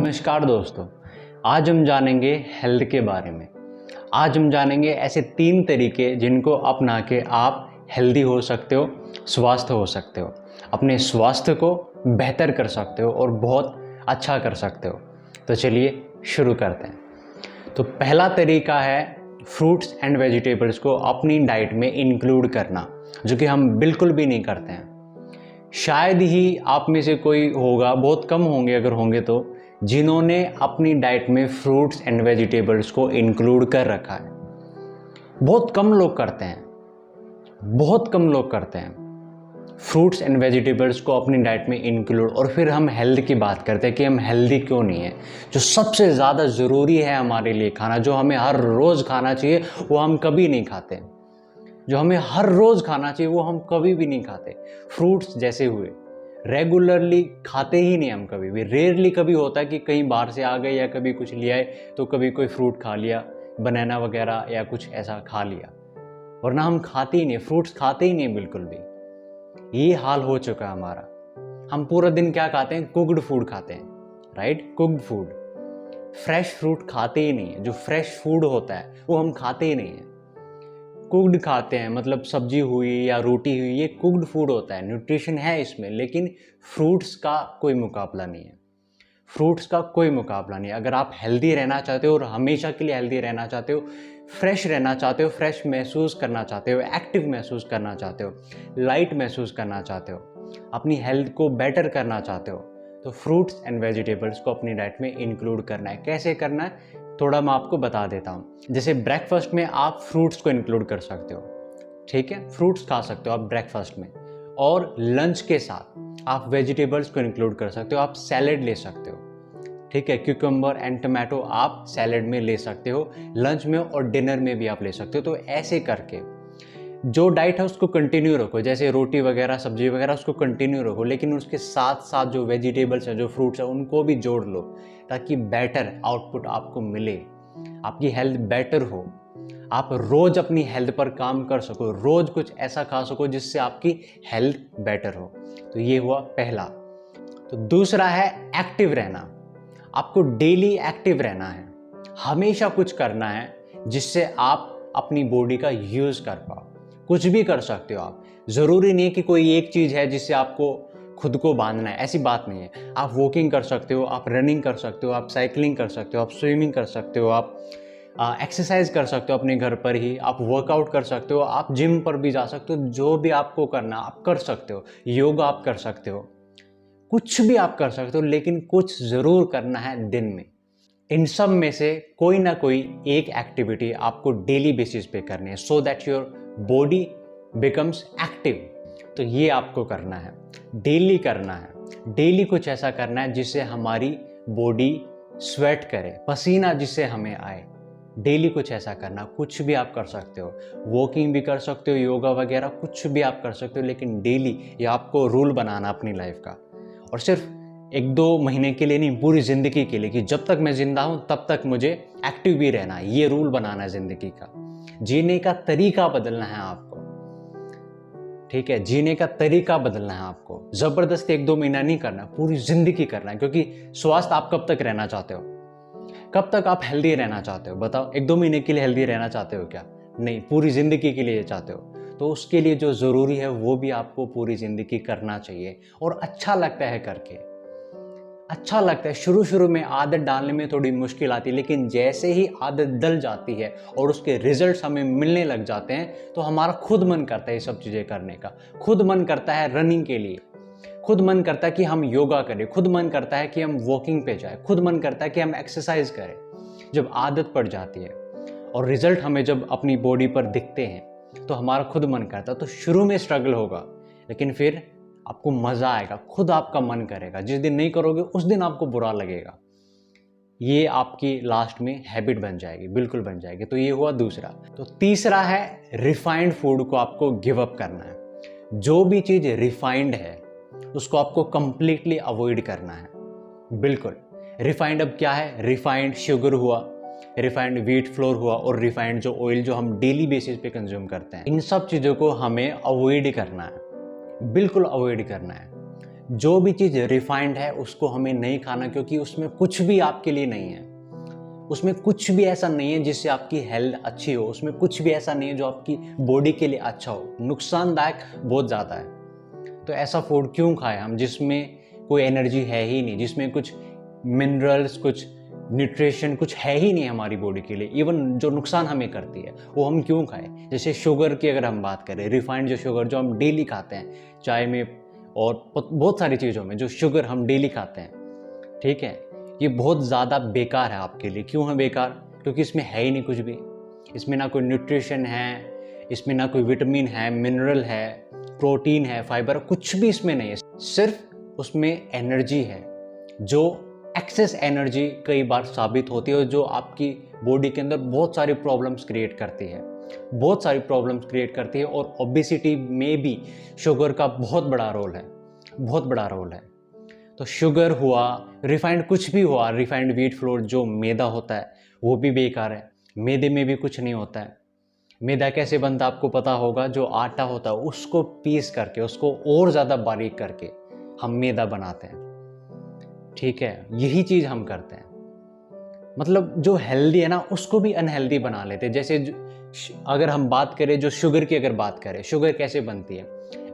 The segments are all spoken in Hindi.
नमस्कार दोस्तों, आज हम जानेंगे हेल्थ के बारे में। आज हम जानेंगे ऐसे 3 तरीके जिनको अपना के आप हेल्दी हो सकते हो, स्वस्थ हो सकते हो, अपने स्वास्थ्य को बेहतर कर सकते हो और बहुत अच्छा कर सकते हो। तो चलिए शुरू करते हैं। तो पहला तरीका है फ्रूट्स एंड वेजिटेबल्स को अपनी डाइट में इंक्लूड करना, जो कि हम बिल्कुल भी नहीं करते हैं। शायद ही आप में से कोई होगा, बहुत कम होंगे अगर होंगे तो, जिन्होंने अपनी डाइट में फ्रूट्स एंड वेजिटेबल्स को इंक्लूड कर रखा है। बहुत कम लोग करते हैं, बहुत कम लोग करते हैं फ्रूट्स एंड वेजिटेबल्स को अपनी डाइट में इंक्लूड। और फिर हम हेल्थ की बात करते हैं कि हम हेल्दी क्यों नहीं है। जो सबसे ज़्यादा ज़रूरी है हमारे लिए खाना, जो हमें हर रोज़ खाना चाहिए, वो हम कभी नहीं खाते। जो हमें हर रोज़ खाना चाहिए वो हम कभी भी नहीं खाते। फ्रूट्स जैसे हुए, रेगुलरली खाते ही नहीं हम कभी भी। रेयरली कभी होता है कि कहीं बाहर से आ गए या कभी कुछ लिया है तो कभी कोई फ्रूट खा लिया, बनाना वगैरह या कुछ ऐसा खा लिया, वरना हम खाते ही नहीं, फ्रूट्स खाते ही नहीं बिल्कुल भी। ये हाल हो चुका है हमारा। हम पूरा दिन क्या खाते हैं? कुक्ड फूड खाते हैं, right? Cooked food. Fresh fruit खाते ही नहीं है। जो फ्रेश फूड होता है वो हम खाते ही नहीं है। कुक्ड खाते हैं, मतलब सब्जी हुई या रोटी हुई, ये कुक्ड फूड होता है, न्यूट्रिशन है इसमें, लेकिन फ्रूट्स का कोई मुकाबला नहीं है। फ्रूट्स का कोई मुकाबला नहीं है। अगर आप हेल्दी रहना चाहते हो और हमेशा के लिए हेल्दी रहना चाहते हो, फ्रेश रहना चाहते हो, फ्रेश महसूस करना चाहते हो, एक्टिव महसूस करना चाहते हो, लाइट महसूस करना चाहते हो, अपनी हेल्थ को बेटर करना चाहते हो, तो फ्रूट्स एंड वेजिटेबल्स को अपनी डाइट में इंक्लूड करना है। कैसे करना है थोड़ा मैं आपको बता देता हूँ। जैसे ब्रेकफास्ट में आप फ्रूट्स को इंक्लूड कर सकते हो, ठीक है? फ्रूट्स खा सकते हो आप ब्रेकफास्ट में, और लंच के साथ आप वेजिटेबल्स को इंक्लूड कर सकते हो। आप सैलेड ले सकते हो, ठीक है? क्यूकम्बर एंड टमाटो आप सैलेड में ले सकते हो, लंच में और डिनर में भी आप ले सकते हो। तो ऐसे करके जो डाइट है उसको कंटिन्यू रखो, जैसे रोटी वगैरह, सब्जी वगैरह, उसको कंटिन्यू रखो, लेकिन उसके साथ साथ जो वेजिटेबल्स हैं, जो फ्रूट्स हैं, उनको भी जोड़ लो, ताकि बेटर आउटपुट आपको मिले, आपकी हेल्थ बेटर हो, आप रोज अपनी हेल्थ पर काम कर सको, रोज कुछ ऐसा खा सको जिससे आपकी हेल्थ बेटर हो। तो ये हुआ पहला। तो दूसरा है एक्टिव रहना। आपको डेली एक्टिव रहना है, हमेशा कुछ करना है जिससे आप अपनी बॉडी का यूज कर पाओ। कुछ भी कर सकते हो आप, जरूरी नहीं है कि कोई एक चीज है जिससे आपको खुद को बांधना है, ऐसी बात नहीं है। आप वॉकिंग कर सकते हो, आप रनिंग कर सकते हो, आप साइकिलिंग कर सकते हो, आप स्विमिंग कर सकते हो, आप एक्सरसाइज कर सकते हो अपने घर पर ही, आप वर्कआउट कर सकते हो, आप जिम पर भी जा सकते हो। जो भी आपको करना आप कर सकते हो, योगा आप कर सकते हो, कुछ भी आप कर सकते हो, लेकिन कुछ जरूर करना है दिन में। इन सब में से कोई ना कोई एक एक्टिविटी आपको डेली बेसिस पे करनी है, so that your body becomes active. तो ये आपको करना है, डेली करना है। डेली कुछ ऐसा करना है जिससे हमारी बॉडी स्वेट करे, पसीना जिससे हमें आए। डेली कुछ ऐसा करना। कुछ भी आप कर सकते हो, वॉकिंग भी कर सकते हो, योगा वगैरह कुछ भी आप कर सकते हो, लेकिन डेली ये आपको रूल बनाना अपनी लाइफ का। और सिर्फ 1-2 महीने के लिए नहीं, पूरी ज़िंदगी के लिए, कि जब तक मैं जिंदा हूं तब तक मुझे एक्टिव भी रहना है। ये रूल बनाना है ज़िंदगी का। जीने का तरीका बदलना है आपको, ठीक है? जीने का तरीका बदलना है आपको। जबरदस्ती 1-2 महीना नहीं करना, पूरी जिंदगी करना है। क्योंकि स्वास्थ्य आप कब तक रहना चाहते हो? कब तक आप हेल्दी रहना चाहते हो? बताओ। 1-2 महीने के लिए हेल्दी रहना चाहते हो क्या? नहीं, पूरी जिंदगी के लिए चाहते हो। तो उसके लिए जो जरूरी है वो भी आपको पूरी जिंदगी करना चाहिए, और अच्छा लगता है करके, अच्छा लगता है। शुरू शुरू में आदत डालने में थोड़ी मुश्किल आती है, लेकिन जैसे ही आदत डल जाती है और उसके रिजल्ट्स हमें मिलने लग जाते हैं, तो हमारा खुद मन करता है ये सब चीज़ें करने का। खुद मन करता है रनिंग के लिए, खुद मन करता है कि हम योगा करें, खुद मन करता है कि हम वॉकिंग पे जाएं, खुद मन करता है कि हम एक्सरसाइज करें। जब आदत पड़ जाती है और रिजल्ट हमें जब अपनी बॉडी पर दिखते हैं, तो हमारा खुद मन करता है। तो शुरू में स्ट्रगल होगा, लेकिन फिर आपको मजा आएगा, खुद आपका मन करेगा। जिस दिन नहीं करोगे उस दिन आपको बुरा लगेगा। ये आपकी लास्ट में हैबिट बन जाएगी, बिल्कुल बन जाएगी। तो ये हुआ दूसरा। तो तीसरा है रिफाइंड फूड को आपको गिव अप करना है। जो भी चीज रिफाइंड है उसको आपको कंप्लीटली अवॉइड करना है, बिल्कुल। रिफाइंड अब क्या है? रिफाइंड शुगर हुआ, रिफाइंड व्हीट फ्लोर हुआ, और रिफाइंड जो ऑयल जो हम डेली बेसिस पे कंज्यूम करते हैं, इन सब चीज़ों को हमें अवॉइड करना है, बिल्कुल अवॉइड करना है। जो भी चीज़ रिफाइंड है उसको हमें नहीं खाना, क्योंकि उसमें कुछ भी आपके लिए नहीं है। उसमें कुछ भी ऐसा नहीं है जिससे आपकी हेल्थ अच्छी हो, उसमें कुछ भी ऐसा नहीं है जो आपकी बॉडी के लिए अच्छा हो। नुकसानदायक बहुत ज़्यादा है। तो ऐसा फूड क्यों खाएं हम जिसमें कोई एनर्जी है ही नहीं, जिसमें कुछ मिनरल्स, कुछ न्यूट्रिशन कुछ है ही नहीं हमारी बॉडी के लिए। इवन जो नुकसान हमें करती है वो हम क्यों खाएं। जैसे शुगर की अगर हम बात करें, रिफाइंड जो शुगर जो हम डेली खाते हैं, चाय में और बहुत सारी चीज़ों में जो शुगर हम डेली खाते हैं, ठीक है, ये बहुत ज़्यादा बेकार है आपके लिए। क्यों है बेकार? क्योंकि इसमें है ही नहीं कुछ भी। इसमें ना कोई न्यूट्रिशन है, इसमें ना कोई विटामिन है, मिनरल है, प्रोटीन है, फाइबर, कुछ भी इसमें नहीं है। सिर्फ उसमें एनर्जी है, जो एक्सेस एनर्जी कई बार साबित होती है, जो आपकी बॉडी के अंदर बहुत सारी प्रॉब्लम्स क्रिएट करती है, बहुत सारी प्रॉब्लम्स क्रिएट करती है। और ओबेसिटी में भी शुगर का बहुत बड़ा रोल है, बहुत बड़ा रोल है। तो शुगर हुआ, रिफाइंड कुछ भी हुआ, रिफाइंड व्हीट फ्लोर जो मैदा होता है वो भी बेकार है। मैदे में भी कुछ नहीं होता है। मैदा कैसे बनता है आपको पता होगा। जो आटा होता है उसको पीस करके, उसको और ज़्यादा बारीक करके हम मैदा बनाते हैं, ठीक है। यही चीज़ हम करते हैं। मतलब जो हेल्दी है ना उसको भी अनहेल्दी बना लेते हैं। जैसे अगर हम बात करें, जो शुगर की अगर बात करें, शुगर कैसे बनती है?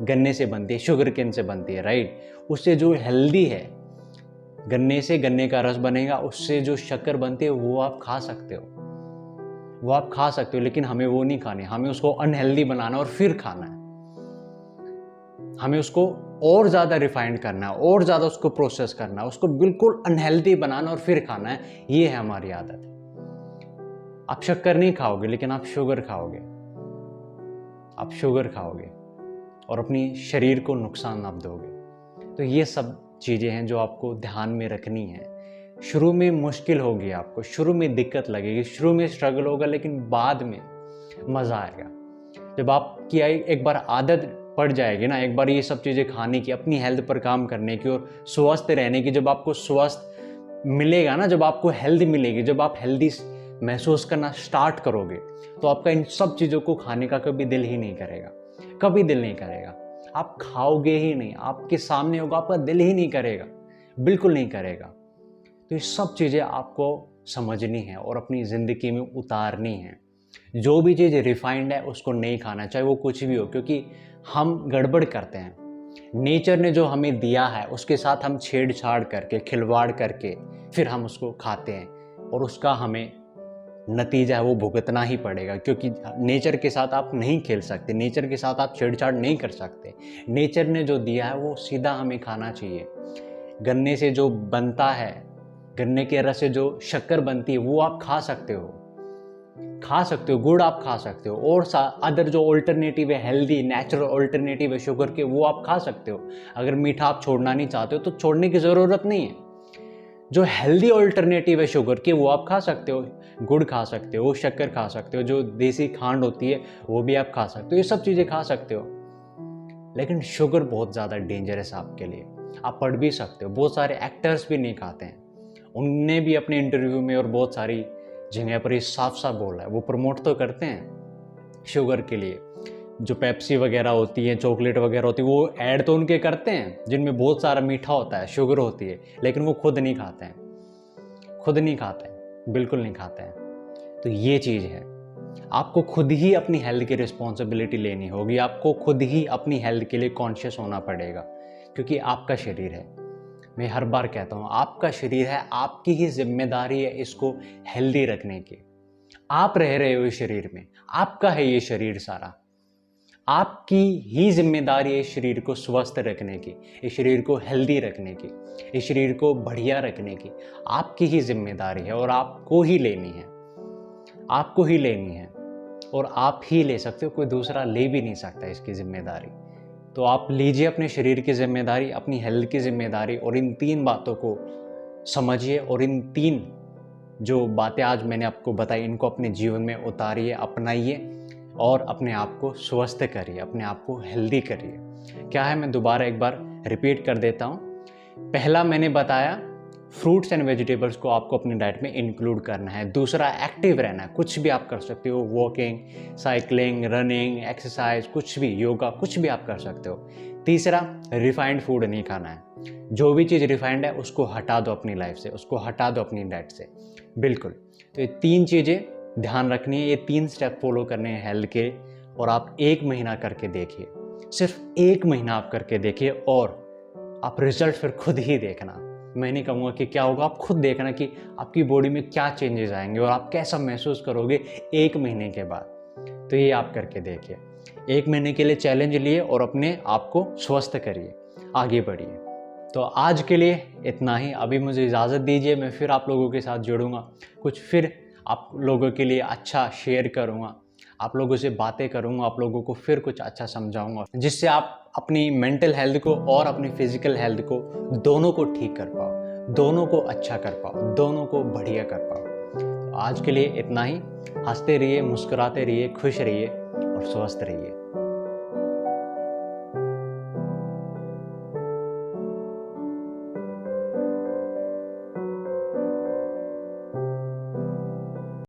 गन्ने से बनती है, शुगर केन से बनती है, राइट। उससे जो हेल्दी है, गन्ने से गन्ने का रस बनेगा, उससे जो शक्कर बनती है वो आप खा सकते हो, वो आप खा सकते हो। लेकिन हमें वो नहीं खानी, हमें उसको अनहेल्दी बनाना और फिर खाना है। हमें उसको और ज़्यादा रिफाइंड करना है, और ज़्यादा उसको प्रोसेस करना है, उसको बिल्कुल अनहेल्दी बनाना और फिर खाना है। ये है हमारी आदत। आप शक्कर नहीं खाओगे लेकिन आप शुगर खाओगे, आप शुगर खाओगे और अपनी शरीर को नुकसान आप दोगे। तो ये सब चीज़ें हैं जो आपको ध्यान में रखनी है। शुरू में मुश्किल होगी, आपको शुरू में दिक्कत लगेगी, शुरू में स्ट्रगल होगा, लेकिन बाद में मज़ा आएगा। जब आपकी एक बार आदत पड़ जाएगी ना, एक बार ये सब चीज़ें खाने की, अपनी हेल्थ पर काम करने की और स्वस्थ रहने की, जब आपको स्वस्थ मिलेगा ना, जब आपको हेल्थ मिलेगी, जब आप हेल्दी महसूस करना स्टार्ट करोगे, तो आपका इन सब चीज़ों को खाने का कभी दिल ही नहीं करेगा, कभी दिल नहीं करेगा। आप खाओगे ही नहीं, आपके सामने होगा, आपका दिल ही नहीं करेगा, बिल्कुल नहीं करेगा। तो ये सब चीज़ें आपको समझनी है और अपनी ज़िंदगी में उतारनी है। जो भी चीज़ रिफाइंड है उसको नहीं खाना, चाहे वो कुछ भी हो, क्योंकि हम गड़बड़ करते हैं। नेचर ने जो हमें दिया है उसके साथ हम छेड़छाड़ करके, खिलवाड़ करके फिर हम उसको खाते हैं, और उसका हमें नतीजा है वो भुगतना ही पड़ेगा। क्योंकि नेचर के साथ आप नहीं खेल सकते, नेचर के साथ आप छेड़छाड़ नहीं कर सकते। नेचर ने जो दिया है वो सीधा हमें खाना चाहिए। गन्ने से जो बनता है, गन्ने के रस से जो शक्कर बनती है वो आप खा सकते हो, खा सकते हो, गुड़ आप खा सकते हो, और अदर जो ऑल्टरनेटिव है, हेल्दी नेचुरल ऑल्टरनेटिव है शुगर के, वो आप खा सकते हो। अगर मीठा आप छोड़ना नहीं चाहते हो तो छोड़ने की ज़रूरत नहीं है। जो हेल्दी ऑल्टरनेटिव है शुगर के वो आप खा सकते हो, गुड़ खा सकते हो, शक्कर खा सकते हो, जो देसी खांड होती है वो भी आप खा सकते हो, ये सब चीज़ें खा सकते हो। लेकिन शुगर बहुत ज़्यादा डेंजरस है आपके लिए। आप पढ़ भी सकते हो, बहुत सारे एक्टर्स भी नहीं खाते हैं, उनने भी अपने इंटरव्यू में और बहुत सारी जगह पर ये साफ साफ बोला है। वो प्रमोट तो करते हैं शुगर के लिए, जो पेप्सी वगैरह होती है, चॉकलेट वगैरह होती है, वो ऐड तो उनके करते हैं जिनमें बहुत सारा मीठा होता है, शुगर होती है, लेकिन वो खुद नहीं खाते हैं, खुद नहीं खाते हैं, बिल्कुल नहीं खाते हैं। तो ये चीज़ है, आपको खुद ही अपनी हेल्थ की रिस्पॉन्सिबिलिटी लेनी होगी, आपको खुद ही अपनी हेल्थ के लिए कॉन्शियस होना पड़ेगा, क्योंकि आपका शरीर है। मैं हर बार कहता हूँ, आपका शरीर है, आपकी ही जिम्मेदारी है इसको हेल्दी रखने की। आप रह रहे हो इस शरीर में, आपका है ये शरीर सारा, आपकी ही जिम्मेदारी है इस शरीर को स्वस्थ रखने की, इस शरीर को हेल्दी रखने की, इस शरीर को बढ़िया रखने की आपकी ही जिम्मेदारी है, और आपको ही लेनी है, आपको ही लेनी है, और आप ही ले सकते हो, कोई दूसरा ले भी नहीं सकता इसकी जिम्मेदारी। तो आप लीजिए अपने शरीर की जिम्मेदारी, अपनी हेल्थ की जिम्मेदारी, और इन 3 बातों को समझिए, और इन 3 जो बातें आज मैंने आपको बताई इनको अपने जीवन में उतारिए, अपनाइए, और अपने आप को स्वस्थ करिए, अपने आप को हेल्दी करिए। क्या है, मैं दोबारा एक बार रिपीट कर देता हूँ। पहला मैंने बताया, फ्रूट्स एंड वेजिटेबल्स को आपको अपनी डाइट में इंक्लूड करना है। दूसरा, एक्टिव रहना है, कुछ भी आप कर सकते हो, वॉकिंग, साइकिलिंग, रनिंग, एक्सरसाइज, कुछ भी, योगा, कुछ भी आप कर सकते हो। तीसरा, रिफाइंड फूड नहीं खाना है। जो भी चीज़ रिफाइंड है उसको हटा दो अपनी लाइफ से, उसको हटा दो अपनी डाइट से, बिल्कुल। तो ये 3 चीज़ें ध्यान रखनी है, ये 3 स्टेप फॉलो करने हैं हेल्थ के, और आप 1 महीना करके देखिए, सिर्फ 1 महीना आप करके देखिए और आप रिजल्ट फिर खुद ही देखना। मैं नहीं कहूँगा कि क्या होगा, आप खुद देखना कि आपकी बॉडी में क्या चेंजेस आएंगे और आप कैसा महसूस करोगे 1 महीने के बाद। तो ये आप करके देखिए। 1 महीने के लिए चैलेंज लिए और अपने आप को स्वस्थ करिए, आगे बढ़िए। तो आज के लिए इतना ही। अभी मुझे इजाज़त दीजिए, मैं फिर आप लोगों के साथ जुड़ूंगा, कुछ फिर आप लोगों के लिए अच्छा शेयर करूंगा, आप लोगों से बातें करूंगा, आप लोगों को फिर कुछ अच्छा समझाऊंगा, जिससे आप अपनी मेंटल हेल्थ को और अपनी फिजिकल हेल्थ को दोनों को ठीक कर पाओ, दोनों को अच्छा कर पाओ, दोनों को बढ़िया कर पाओ। तो आज के लिए इतना ही। हंसते रहिए, मुस्कुराते रहिए, खुश रहिए और स्वस्थ रहिए।